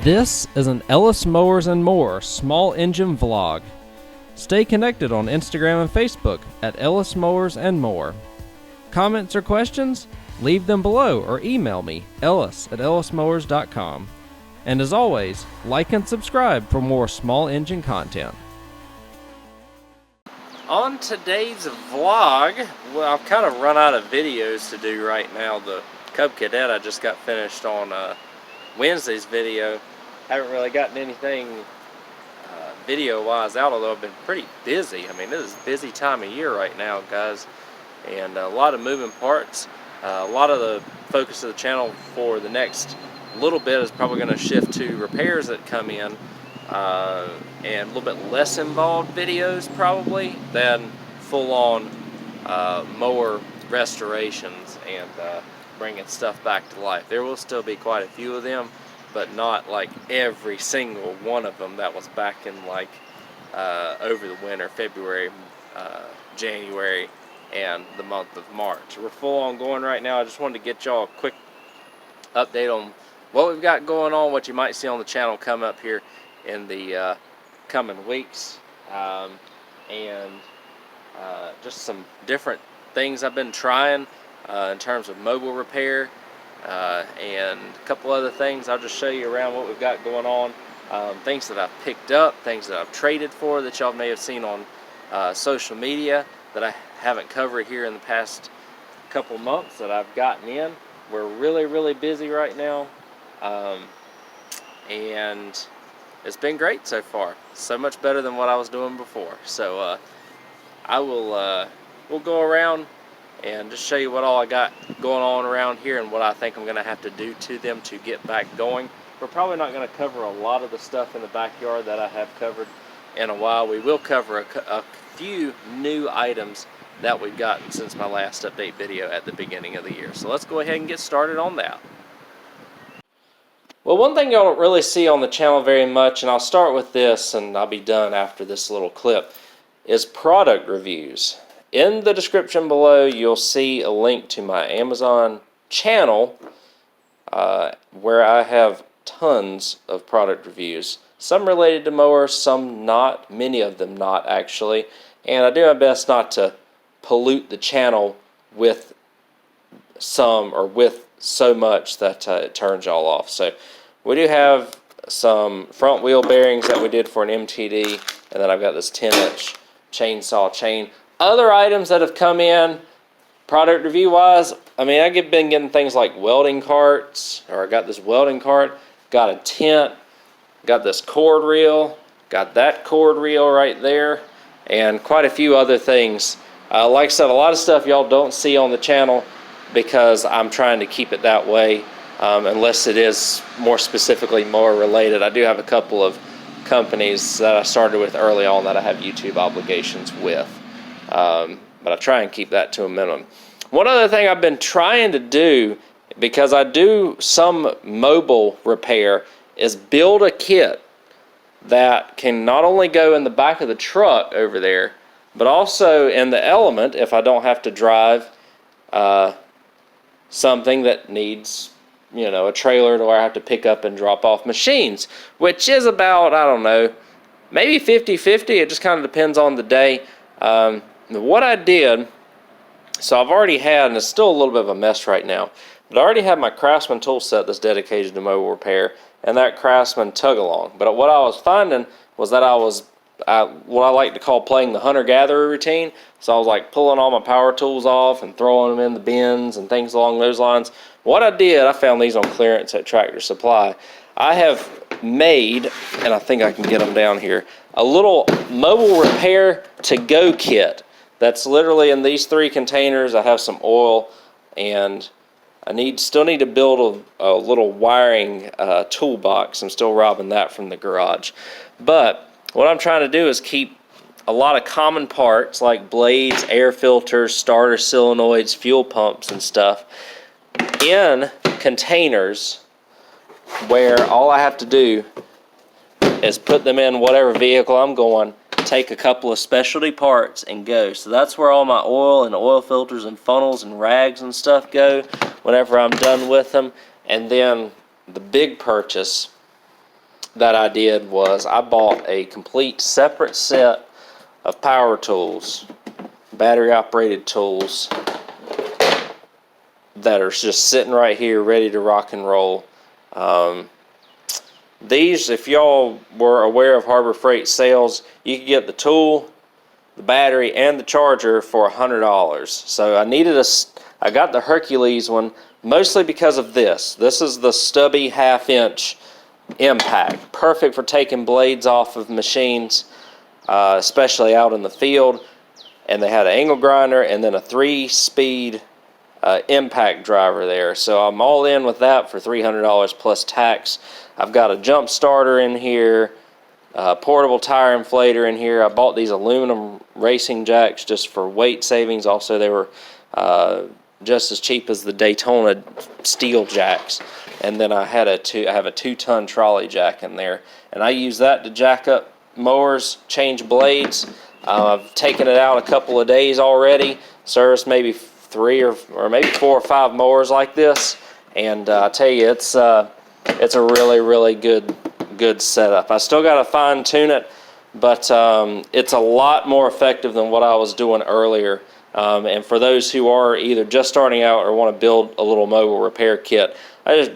This is an Ellis Mowers and More small engine vlog. Stay connected on Instagram and Facebook at Ellis Mowers and More. Comments or questions? Leave them below or email me, ellis@ellismowers.com. And as always, like and subscribe for more small engine content. On today's vlog, well, I've kind of run out of videos to do right now. The Cub Cadet I just got finished on Wednesday's video. Haven't really gotten anything video-wise out, although I've been pretty busy. I mean, this is a busy time of year right now, guys, and a lot of moving parts. A lot of the focus of the channel for the next little bit is probably going to shift to repairs that come in, and a little bit less involved videos probably than full-on mower restorations and bringing stuff back to life. There will still be quite a few of them, but not like every single one of them that was back in like over the winter, February, January, and the month of March. We're full on going right now. I just wanted to get y'all a quick update on what we've got going on, what you might see on the channel come up here in the coming weeks, and just some different things I've been trying in terms of mobile repair, and a couple other things. I'll just show you around what we've got going on, things that I've picked up, things that I've traded for that y'all may have seen on social media that I haven't covered here in the past couple months that I've gotten in. We're really busy right now, and it's been great so far. So much better than what I was doing before. So I will we'll go around and just show you what all I got going on around here and what I think I'm going to have to do to them to get back going. We're probably not going to cover a lot of the stuff in the backyard that I have covered in a while. We will cover a few new items that we've gotten since my last update video at the beginning of the year. So let's go ahead and get started on that. Well, one thing y'all don't really see on the channel very much, and I'll start with this and I'll be done after this little clip, is product reviews. In the description below, you'll see a link to my Amazon channel where I have tons of product reviews. Some related to mowers, some not, many of them not actually. And I do my best not to pollute the channel with some or with so much that it turns y'all off. So we do have some front wheel bearings that we did for an MTD, and then I've got this 10-inch chainsaw chain. Other items that have come in, product review wise, I mean, I've been getting things like welding carts, or I got this welding cart, got a tent, got this cord reel, got that cord reel right there, and quite a few other things. Like I said, a lot of stuff y'all don't see on the channel because I'm trying to keep it that way, unless it is more specifically mower related. I do have a couple of companies that I started with early on that I have YouTube obligations with. But I try and keep that to a minimum. One other thing I've been trying to do, because I do some mobile repair, is build a kit that can not only go in the back of the truck over there, but also in the Element if I don't have to drive something that needs, you know, a trailer to where I have to pick up and drop off machines, which is about, I don't know, maybe 50-50. It just kind of depends on the day. What I did, so I've already had, and it's still a little bit of a mess right now, but I already have my Craftsman tool set that's dedicated to mobile repair, and that Craftsman tug along. But what I was finding was that I was what I like to call playing the hunter-gatherer routine. So I was like pulling all my power tools off and throwing them in the bins and things along those lines. What I did, I found these on clearance at Tractor Supply. I have made, and I think I can get them down here, a little mobile repair to-go kit that's literally in these 3 containers. I have some oil, and I still need to build a little wiring toolbox. I'm still robbing that from the garage. But what I'm trying to do is keep a lot of common parts like blades, air filters, starter solenoids, fuel pumps and stuff in containers where all I have to do is put them in whatever vehicle I'm going, take a couple of specialty parts and go. So that's where all my oil and oil filters and funnels and rags and stuff go whenever I'm done with them. And then the big purchase that I did was I bought a complete separate set of power tools, battery operated tools, that are just sitting right here ready to rock and roll. These, if y'all were aware of Harbor Freight sales, you could get the tool, the battery, and the charger for $100. So I got the Hercules one mostly because of this. This is the stubby 1/2-inch impact, perfect for taking blades off of machines, especially out in the field. And they had an angle grinder and then a 3-speed impact driver there. So I'm all in with that for $300 plus tax. I've got a jump starter in here, a portable tire inflator in here. I bought these aluminum racing jacks just for weight savings. Also, they were just as cheap as the Daytona steel jacks. And then I have a 2-ton trolley jack in there, and I use that to jack up mowers, change blades. I've taken it out a couple of days already, serviced maybe 3 or maybe 4 or 5 mowers like this, and I tell you, it's a really good setup. I still got to fine tune it, but it's a lot more effective than what I was doing earlier. And for those who are either just starting out or want to build a little mobile repair kit, I just,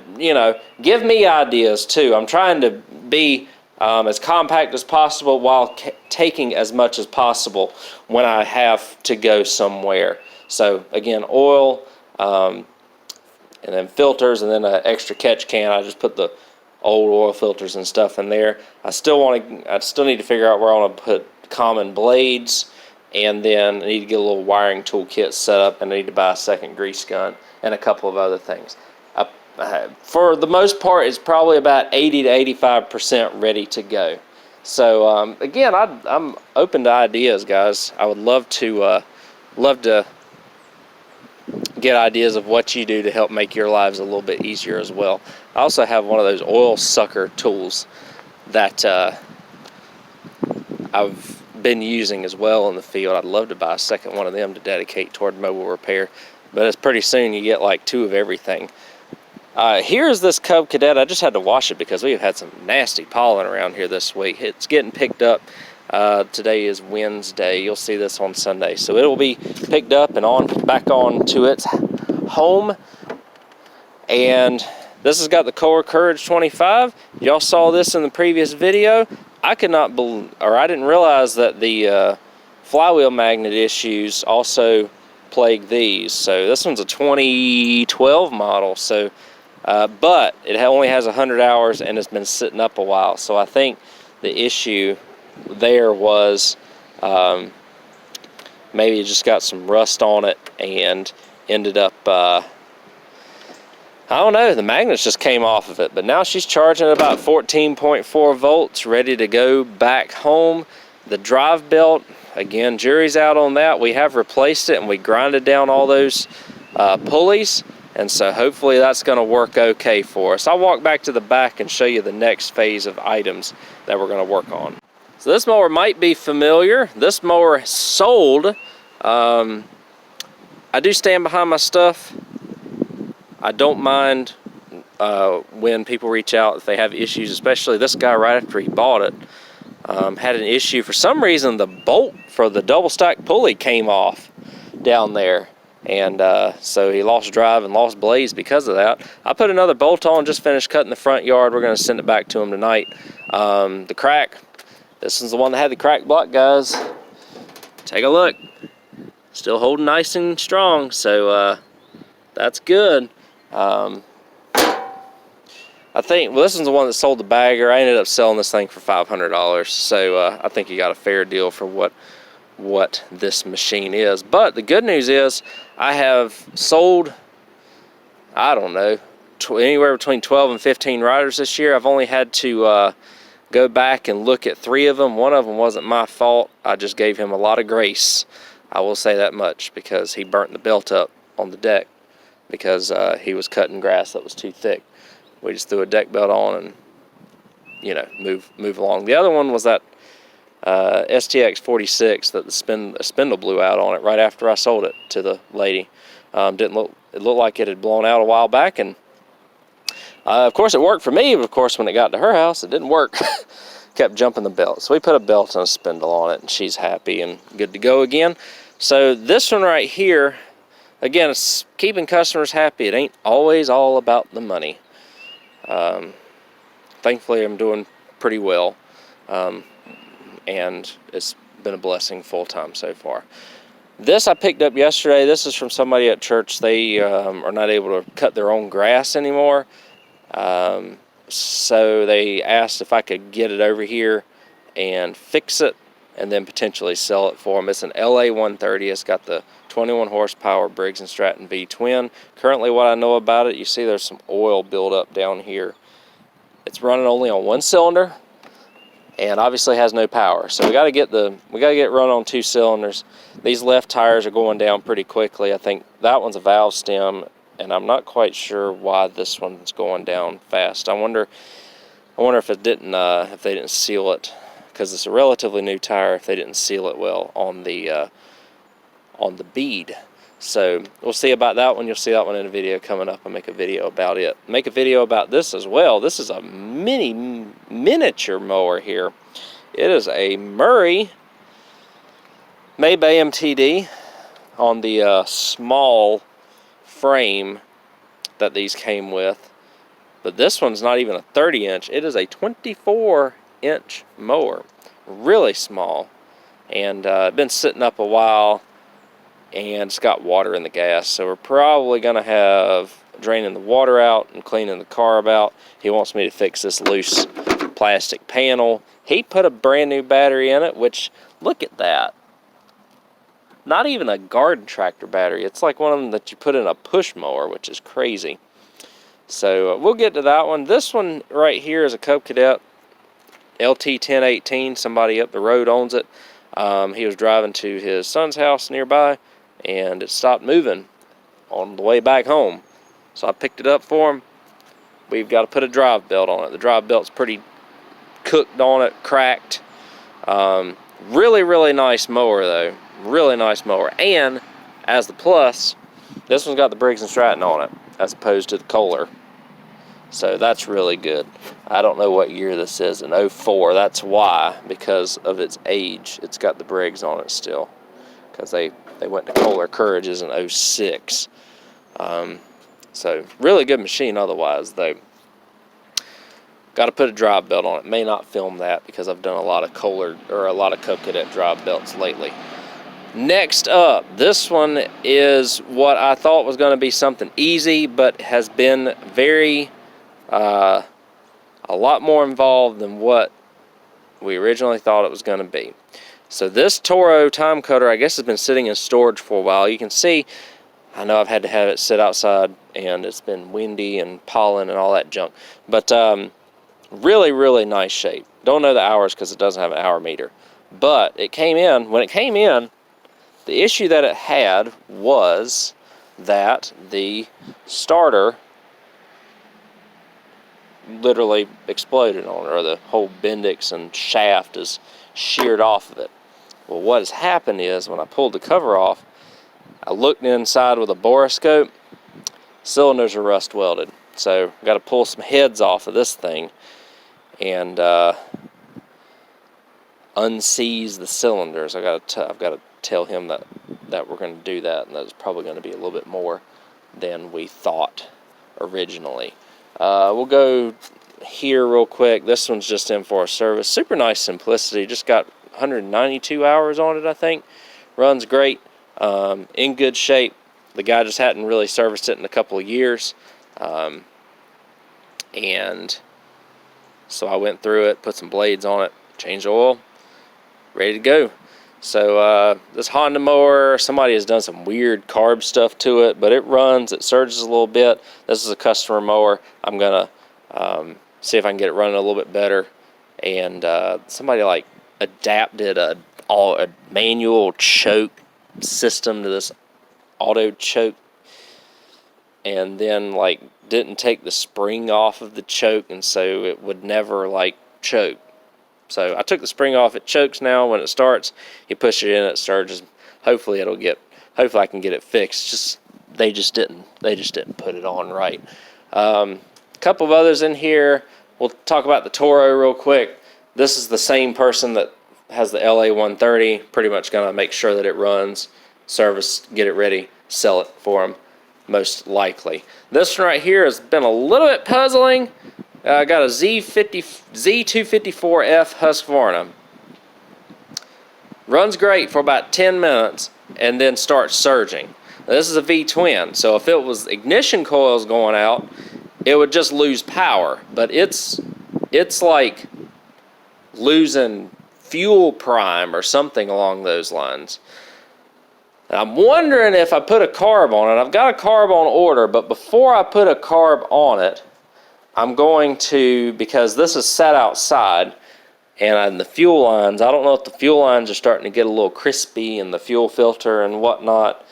give me ideas too. I'm trying to be as compact as possible while taking as much as possible when I have to go somewhere. So again, oil, and then filters, and then an extra catch can. I just put the old oil filters and stuff in there. I still need to figure out where I want to put common blades, and then I need to get a little wiring toolkit set up, and I need to buy a second grease gun and a couple of other things. For the most part, it's probably about 80 to 85% ready to go. So again, I'm open to ideas, guys. I would love to get ideas of what you do to help make your lives a little bit easier as well. I also have one of those oil sucker tools that I've been using as well in the field. I'd love to buy a second one of them to dedicate toward mobile repair, but it's pretty soon you get like 2 of everything. Here's this Cub Cadet. I just had to wash it because we've had some nasty pollen around here this week. It's getting picked up. Today is Wednesday. You'll see this on Sunday. So it will be picked up and back on to its home. And this has got the Core Courage 25. Y'all saw this in the previous video. I didn't realize that the flywheel magnet issues also plague these. So this one's a 2012 model. So, but it only has 100 hours and it's been sitting up a while. So I think the issue there was maybe it just got some rust on it and ended up I don't know, the magnets just came off of it. But now she's charging at about 14.4 volts, ready to go back home. The drive belt, again, jury's out on that. We have replaced it and we grinded down all those pulleys, and so hopefully that's going to work okay for us. I'll walk back to the back and show you the next phase of items that we're going to work on. So this mower might be familiar. This mower sold. I do stand behind my stuff. I don't mind when people reach out if they have issues, especially this guy right after he bought it had an issue. For some reason, the bolt for the double stack pulley came off down there, and so he lost drive and lost blades because of that. I put another bolt on, just finished cutting the front yard. We're going to send it back to him tonight. The crack, this is the one that had the crack block, guys. Take a look. Still holding nice and strong, so that's good. I think, well, this is the one that sold the bagger. I ended up selling this thing for $500, so I think you got a fair deal for what this machine is. But the good news is I have sold, I don't know, anywhere between 12 and 15 riders this year. I've only had to go back and look at 3 of them. One of them wasn't my fault. I just gave him a lot of grace. I will say that much, because he burnt the belt up on the deck because he was cutting grass that was too thick. We just threw a deck belt on and, you know, move along. The other one was that STX 46 that the spindle blew out on it right after I sold it to the lady. It looked like it had blown out a while back, and Of course, it worked for me, but of course, when it got to her house, it didn't work. Kept jumping the belt. So we put a belt and a spindle on it, and she's happy and good to go again. So this one right here, again, it's keeping customers happy. It ain't always all about the money. Thankfully, I'm doing pretty well, and it's been a blessing full time so far. This I picked up yesterday. This is from somebody at church. They are not able to cut their own grass anymore. So they asked if I could get it over here and fix it and then potentially sell it for them. It's an LA 130. It's got the 21 horsepower Briggs & Stratton VTwin. Currently what I know about it, you see there's some oil buildup down here. It's running only on one cylinder and obviously has no power. So we got to get it run on 2 cylinders. These left tires are going down pretty quickly. I think that one's a valve stem, and I'm not quite sure why this one's going down fast. I wonder if it didn't, if they didn't seal it, because it's a relatively new tire. If they didn't seal it well on the bead, so we'll see about that one. You'll see that one in a video coming up. I'll make a video about it. Make a video about this as well. This is a miniature mower here. It is a Murray Maybay MTD on the small frame that these came with, but this one's not even a 30-inch. It is a 24-inch mower, really small, and been sitting up a while, and it's got water in the gas, so we're probably gonna have draining the water out and cleaning the carb out. He wants me to fix this loose plastic panel. He put a brand new battery in it, which, look at that. Not even a garden tractor battery. It's like one of them that you put in a push mower, which is crazy. So we'll get to that one. This one right here is a Cub Cadet LT 1018. Somebody up the road owns it. He was driving to his son's house nearby, and it stopped moving on the way back home. So I picked it up for him. We've got to put a drive belt on it. The drive belt's pretty cooked on it, cracked. Really, really nice mower though. Really nice mower. And as the plus, this one's got the Briggs & Stratton on it as opposed to the Kohler. So that's really good. I don't know what year this is, in 04. That's why, because of its age, it's got the Briggs on it still. Because they went to Kohler Courage's in 06. So really good machine otherwise though. Got to put a drive belt on it. May not film that because I've done a lot of Kohler or a lot of Cub Cadet drive belts lately. Next up, this one is what I thought was going to be something easy, but has been very a lot more involved than what we originally thought it was going to be. So this Toro time cutter, I guess, has been sitting in storage for a while. You can see, I know I've had to have it sit outside, and it's been windy and pollen and all that junk. But really, really nice shape. Don't know the hours because it doesn't have an hour meter. But it came in, when it came in, the issue that it had was that the starter literally exploded on it, or the whole Bendix and shaft is sheared off of it. Well, what has happened is when I pulled the cover off, I looked inside with a borescope. Cylinders are rust welded, so I've got to pull some heads off of this thing and unseize the cylinders. I've got to tell him that we're going to do that, and that's probably going to be a little bit more than we thought originally. We'll go here real quick. This one's just in for a service. Super nice simplicity. Just got 192 hours on it, I think. Runs great. In good shape. The guy just hadn't really serviced it in a couple of years. And so I went through it, put some blades on it, changed oil, ready to go. So this Honda mower, somebody has done some weird carb stuff to it, but it runs, it surges a little bit. This is a customer mower. I'm gonna see if I can get it running a little bit better. And somebody like adapted a manual choke system to this auto choke, and then like didn't take the spring off of the choke, and so it would never like choke. So I took the spring off. It chokes now when it starts. You push it in, it surges. Hopefully hopefully I can get it fixed. They just didn't put it on right. couple of others in here. We'll talk about the Toro real quick. This is the same person that has the LA130. Pretty much going to make sure that it runs, service, get it ready, sell it for them, most likely. This one right here has been a little bit puzzling. I got a Z254F Husqvarna. Runs great for about 10 minutes and then starts surging. Now, this is a VTwin, so if it was ignition coils going out, it would just lose power. But it's like losing fuel prime or something along those lines. And I'm wondering if I put a carb on it. I've got a carb on order, but before I put a carb on it, I'm going to, because this is set outside, and the fuel lines, I don't know if the fuel lines are starting to get a little crispy in the fuel filter and whatnot.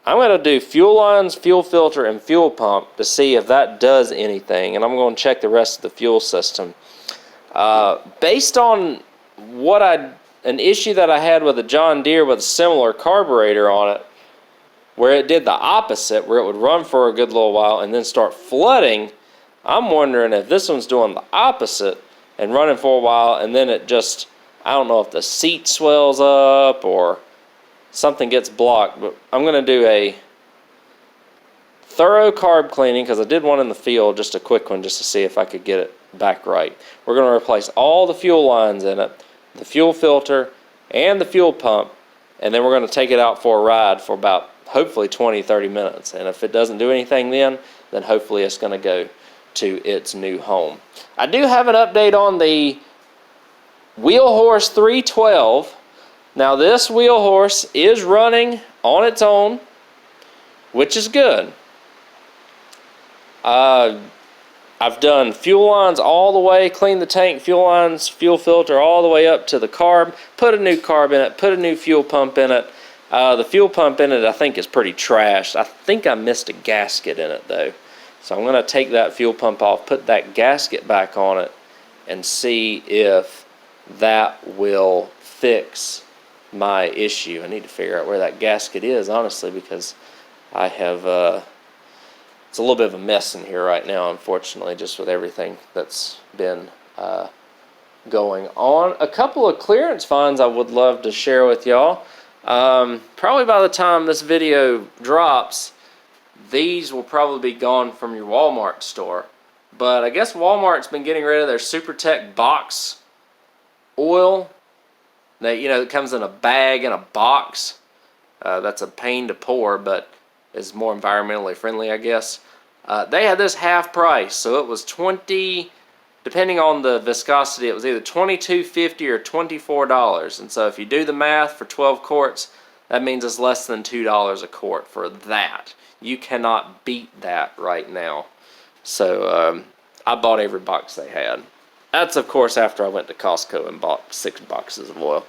I'm going to do fuel lines, fuel filter, and fuel pump to see if that does anything, and I'm going to check the rest of the fuel system. Based on an issue that I had with a John Deere with a similar carburetor on it, where it did the opposite, where it would run for a good little while and then start flooding, I'm wondering if this one's doing the opposite and running for a while, and then it just, I don't know if the seat swells up or something gets blocked, but I'm going to do a thorough carb cleaning, because I did one in the field, just a quick one, just to see if I could get it back right. We're going to replace all the fuel lines in it, the fuel filter, and the fuel pump, and then we're going to take it out for a ride for about, hopefully, 20-30 minutes. And if it doesn't do anything then hopefully it's going to go to its new home. I do have an update on the Wheelhorse 312. Now, this Wheelhorse is running on its own, which is good. I've done fuel lines all the way, cleaned the tank, fuel lines, fuel filter all the way up to the carb, put a new carb in it, put a new fuel pump in it. The fuel pump in it I think is pretty trashed. I think I missed a gasket in it though. So I'm going to take that fuel pump off, put that gasket back on it, and see if that will fix my issue. I need to figure out where that gasket is, honestly, because I have, it's a little bit of a mess in here right now, unfortunately, just with everything that's been going on. A couple of clearance finds I would love to share with y'all. Probably by the time this video drops, these will probably be gone from your Walmart store. But I guess Walmart's been getting rid of their SuperTech box oil. That, you know, it comes in a bag and a box. That's a pain to pour, but is more environmentally friendly, I guess. They had this half price, so it was $20, depending on the viscosity, it was either $22.50 or $24. And so if you do the math for 12 quarts, that means it's less than $2 a quart for that. You cannot beat that right now. So I bought every box they had. That's, of course, after I went to Costco and bought 6 boxes of oil.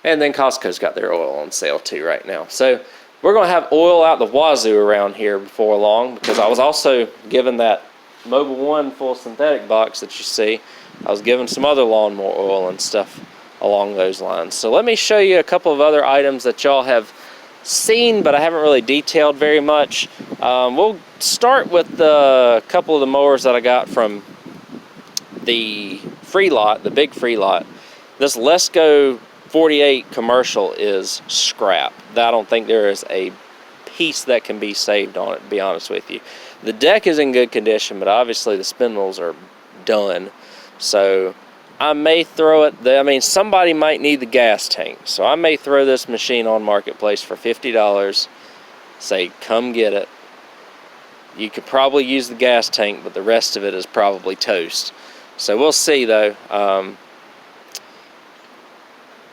And then Costco's got their oil on sale too right now. So we're going to have oil out the wazoo around here before long, because I was also given that Mobile One full synthetic box that you see. I was given some other lawnmower oil and stuff along those lines. So let me show you a couple of other items that y'all have seen, but I haven't really detailed very much. We'll start with a couple of the mowers that I got from the free lot, the big free lot. This Let's Go 48 commercial is scrap. I don't think there is a piece that can be saved on it, to be honest with you. The deck is in good condition, but obviously the spindles are done. So I may throw it, I mean, somebody might need the gas tank. So I may throw this machine on Marketplace for $50, say, come get it. You could probably use the gas tank, but the rest of it is probably toast. So we'll see, though.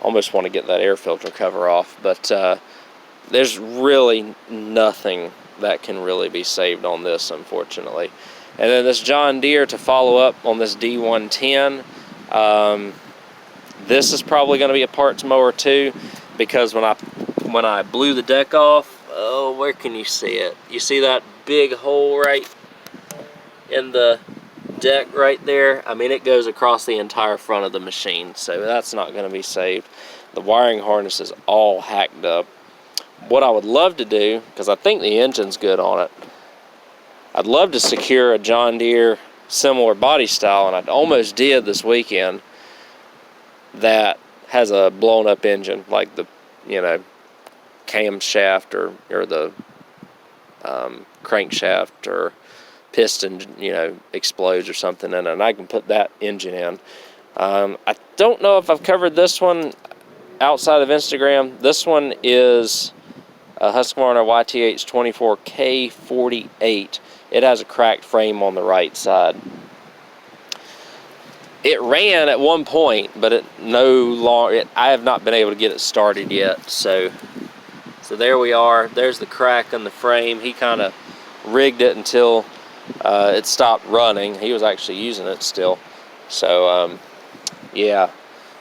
Almost want to get that air filter cover off, but there's really nothing that can really be saved on this, unfortunately. And then this John Deere, to follow up on this D110, this is probably going to be a parts mower too, because when I blew the deck off, oh, where can you see it? You see that big hole right in the deck right there? I mean, it goes across the entire front of the machine, so that's not going to be saved. The wiring harness is all hacked up. What I would love to do, because I think the engine's good on it, I'd love to secure a John Deere similar body style, and I almost did this weekend, that has a blown up engine, like the, camshaft or the crankshaft or piston, explodes or something in it, and I can put that engine in. I don't know if I've covered this one outside of Instagram. This one is a Husqvarna YTH 24K48. It has a cracked frame on the right side. It ran at one point, but I have not been able to get it started yet. So there we are. There's the crack in the frame. He kind of rigged it until it stopped running. He was actually using it still. So yeah,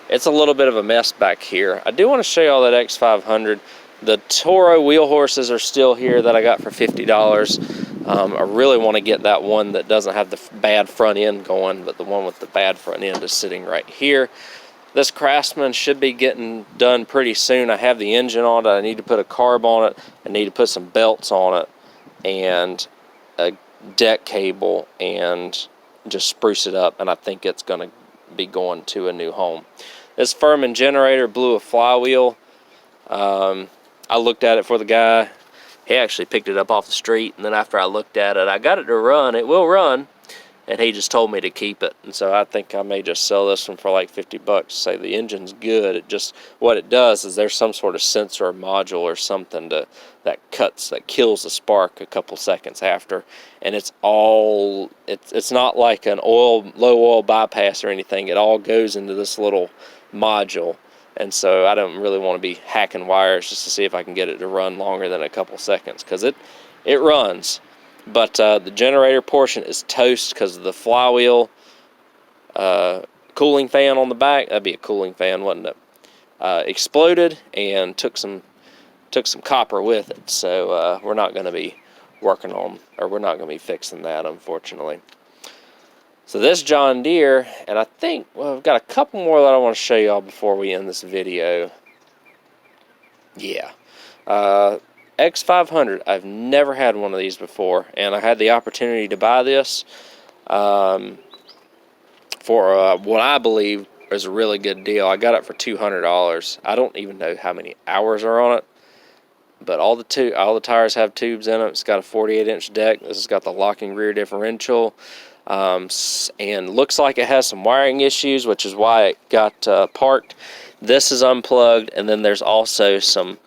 it's a little bit of a mess back here. I do want to show you all that X500. The Toro wheel horses are still here that I got for $50. I really want to get that one that doesn't have the bad front end going, but the one with the bad front end is sitting right here. This Craftsman should be getting done pretty soon. I have the engine on it. I need to put a carb on it. I need to put some belts on it and a deck cable and just spruce it up, and I think it's going to be going to a new home. This Furman generator blew a flywheel. I looked at it for the guy. He actually picked it up off the street, and then after I looked at it, I got it to run. It will run, and he just told me to keep it. And so I think I may just sell this one for like $50. Say the engine's good. It just, what it does is there's some sort of sensor or module or something that kills the spark a couple seconds after, and it's not like an low oil bypass or anything. It all goes into this little module. And so I don't really want to be hacking wires just to see if I can get it to run longer than a couple seconds, because it runs. But the generator portion is toast because of the flywheel cooling fan on the back. That'd be a cooling fan, wouldn't it? Exploded and took some copper with it. So we're not going to be we're not going to be fixing that, unfortunately. So this John Deere, and I think, well, I've got a couple more that I want to show y'all before we end this video. Yeah. X500, I've never had one of these before, and I had the opportunity to buy this for what I believe is a really good deal. I got it for $200. I don't even know how many hours are on it, but all the tires have tubes in it. It's got a 48-inch deck. This has got the locking rear differential. And looks like it has some wiring issues, which is why it got parked. This is unplugged, and then there's also some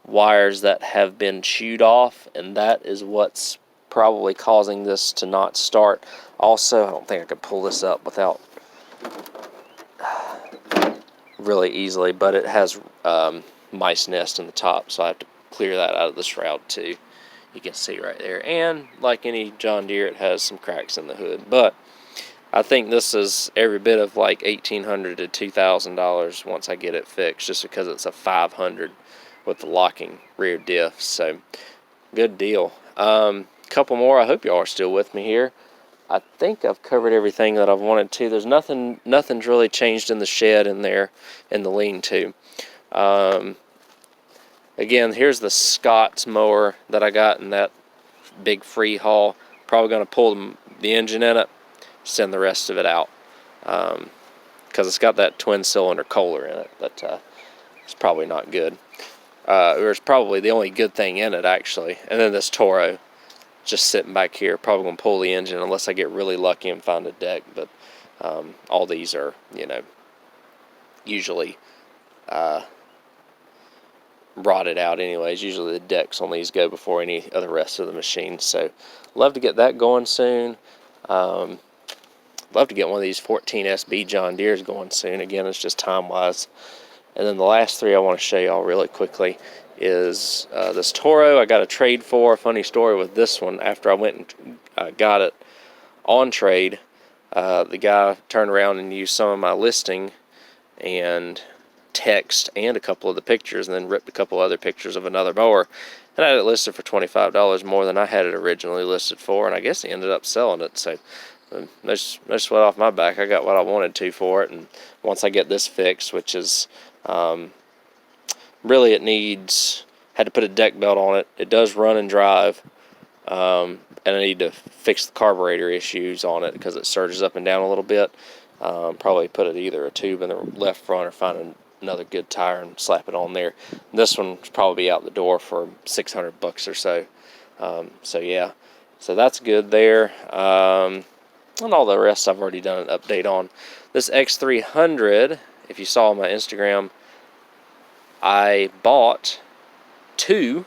wires that have been chewed off, and that is what's probably causing this to not start. Also, I don't think I could pull this up without really easily, but it has mice nest in the top, so I have to clear that out of the shroud too. You can see right there, and like any John Deere, it has some cracks in the hood. But I think this is every bit of like $1,800 to $2,000 once I get it fixed, just because it's a 500 with the locking rear diff. So good deal. Couple more. I hope y'all are still with me here. I think I've covered everything that I've wanted to. There's nothing's really changed in the shed in there in the lean-to. Again, here's the Scott's mower that I got in that big free haul. Probably going to pull the engine in it, send the rest of it out, because it's got that twin-cylinder Kohler in it. But it's probably not good. Or it's probably the only good thing in it, actually. And then this Toro, just sitting back here, probably going to pull the engine unless I get really lucky and find a deck. But all these are, usually rotted out anyways. Usually the decks on these go before any of the rest of the machines. So love to get that going soon. Love to get one of these 14 SB John Deeres going soon. Again, it's just time-wise. And then the last three I want to show y'all really quickly is this Toro I got a trade for. A funny story with this one. After I went and got it on trade, the guy turned around and used some of my listing and text and a couple of the pictures, and then ripped a couple other pictures of another mower, and I had it listed for $25 more than I had it originally listed for, and I guess he ended up selling it. So no sweat off my back. I got what I wanted to for it, and once I get this fixed, which is really, it needs, had to put a deck belt on it. It does run and drive, and I need to fix the carburetor issues on it because it surges up and down a little bit. Probably put it either a tube in the left front or find another good tire and slap it on there. This one's probably out the door for $600 or so. So yeah, so that's good there. And all the rest I've already done an update on. This X300, if you saw my Instagram, I bought two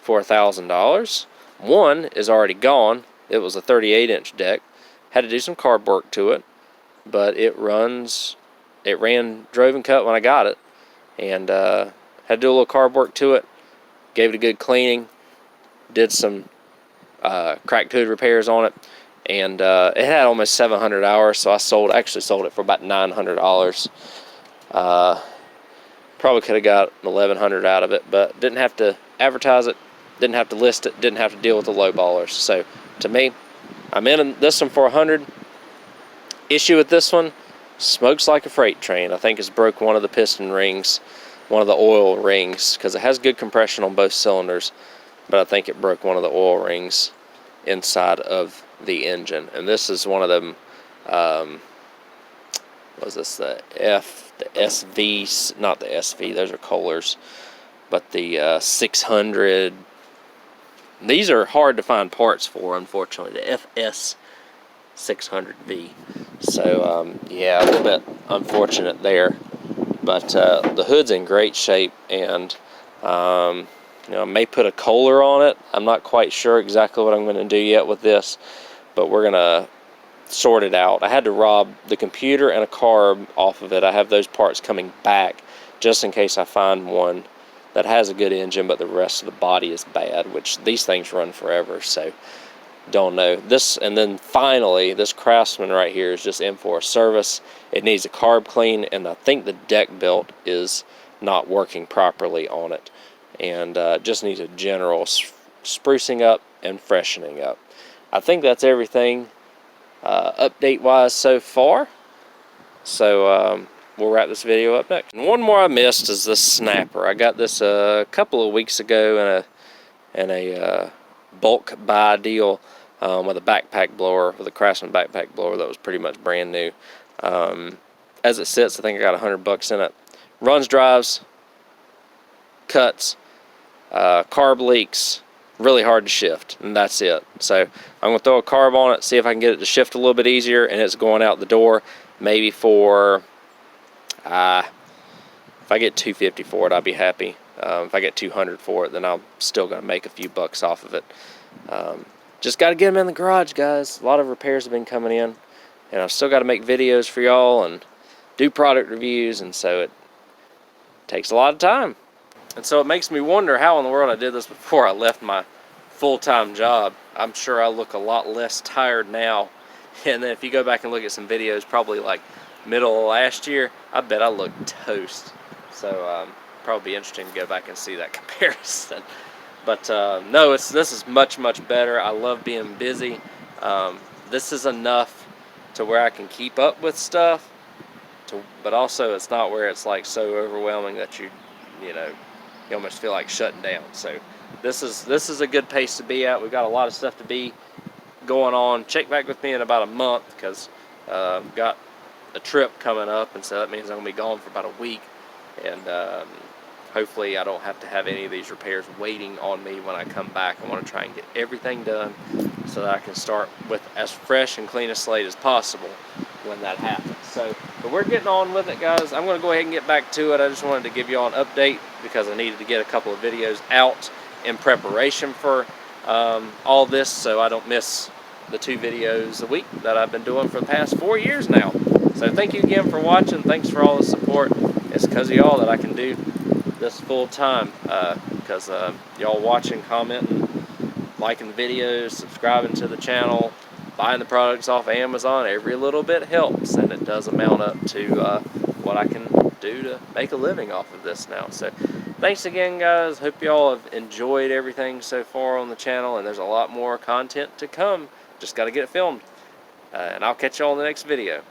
for $1,000. One is already gone. It was a 38-inch deck. Had to do some carb work to it, but it ran drove and cut when I got it, and had to do a little carb work to it. Gave it a good cleaning. Did some cracked hood repairs on it, and it had almost 700 hours, so I actually sold it for about $900. Probably could have got $1,100 out of it, but didn't have to advertise it, didn't have to list it, didn't have to deal with the low ballers. So to me, I'm in this one for $100. Issue with this one, smokes like a freight train. I think it's broke one of the piston rings, one of the oil rings, because it has good compression on both cylinders, but I think it broke one of the oil rings inside of the engine. And this is one of them, was this the SV, not the SV, those are Kohlers, but the 600. These are hard to find parts for, unfortunately, the FS 600V. So yeah, a little bit unfortunate there, but the hood's in great shape, and I may put a Kohler on it. I'm not quite sure exactly what I'm going to do yet with this, but we're going to sort it out. I had to rob the computer and a carb off of it. I have those parts coming back just in case I find one that has a good engine, but the rest of the body is bad, which these things run forever, so don't know. This, and then finally, this Craftsman right here is just in for a service. It needs a carb clean, and I think the deck belt is not working properly on it, and just needs a general sprucing up and freshening up. I think that's everything update wise so far, so we'll wrap this video up next. And one more I missed is this snapper. I got this a couple of weeks ago in a bulk buy deal with a backpack blower, with a Craftsman backpack blower that was pretty much brand new. As it sits, I think I got $100 in it. Runs, drives, cuts, carb leaks, really hard to shift, and that's it. So I'm going to throw a carb on it, see if I can get it to shift a little bit easier, and it's going out the door maybe for, if I get $250 for it, I'll be happy. If I get $200 for it, then I'm still going to make a few bucks off of it. Just got to get them in the garage, guys. A lot of repairs have been coming in, and I've still got to make videos for y'all and do product reviews, and so it takes a lot of time. And so it makes me wonder how in the world I did this before I left my full-time job. I'm sure I look a lot less tired now. And then if you go back and look at some videos, probably like middle of last year, I bet I look toast. So probably be interesting to go back and see that comparison. But no, this is much, much better. I love being busy. This is enough to where I can keep up with stuff, but also it's not where it's like so overwhelming that you almost feel like shutting down. So this is a good pace to be at. We've got a lot of stuff to be going on. Check back with me in about a month, because I've got a trip coming up, and so that means I'm going to be gone for about a week, and hopefully I don't have to have any of these repairs waiting on me when I come back. I want to try and get everything done so that I can start with as fresh and clean a slate as possible when that happens. So, but we're getting on with it, guys. I'm going to go ahead and get back to it. I just wanted to give you all an update because I needed to get a couple of videos out in preparation for all this, so I don't miss the 2 videos a week that I've been doing for the past 4 years now. So thank you again for watching. Thanks for all the support. It's because of y'all that I can do this full time, because y'all watching, commenting, liking the videos, subscribing to the channel, buying the products off Amazon. Every little bit helps, and it does amount up to what I can do to make a living off of this now. So thanks again, guys. Hope y'all have enjoyed everything so far on the channel, and there's a lot more content to come. Just got to get it filmed, and I'll catch y'all in the next video.